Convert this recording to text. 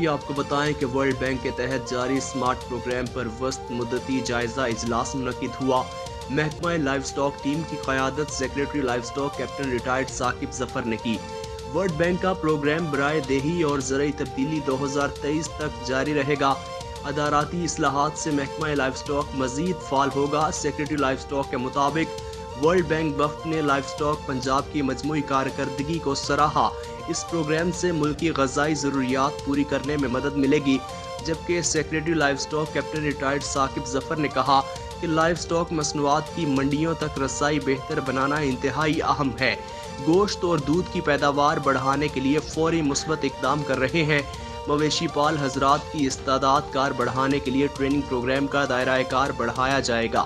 ابھی آپ کو بتائیں کہ ورلڈ بینک کے تحت جاری اسمارٹ پروگرام پر وسط مدتی جائزہ اجلاس منعقد ہوا۔ محکمہ لائف سٹاک ٹیم کی قیادت secretary livestock captain retired Saqib Zafar نے کی۔ ورلڈ بینک کا پروگرام برائے دیہی اور زرعی تبدیلی 2023 تک جاری رہے گا۔ اداراتی اصلاحات سے محکمہ لائف سٹاک مزید فعال ہوگا۔ سیکریٹری لائف سٹاک کے مطابق ورلڈ بینک وفد نے لائف سٹاک پنجاب کی مجموعی کارکردگی کو سراہا۔ اس پروگرام سے ملکی غذائی ضروریات پوری کرنے میں مدد ملے گی، جبکہ secretary livestock captain retired Saqib Zafar نے کہا کہ لائف سٹاک مصنوعات کی منڈیوں تک رسائی بہتر بنانا انتہائی اہم ہے۔ گوشت اور دودھ کی پیداوار بڑھانے کے لیے فوری مثبت اقدام کر رہے ہیں۔ مویشی پال حضرات کی استعداد کار بڑھانے کے لیے ٹریننگ پروگرام کا دائرہ کار بڑھایا جائے گا۔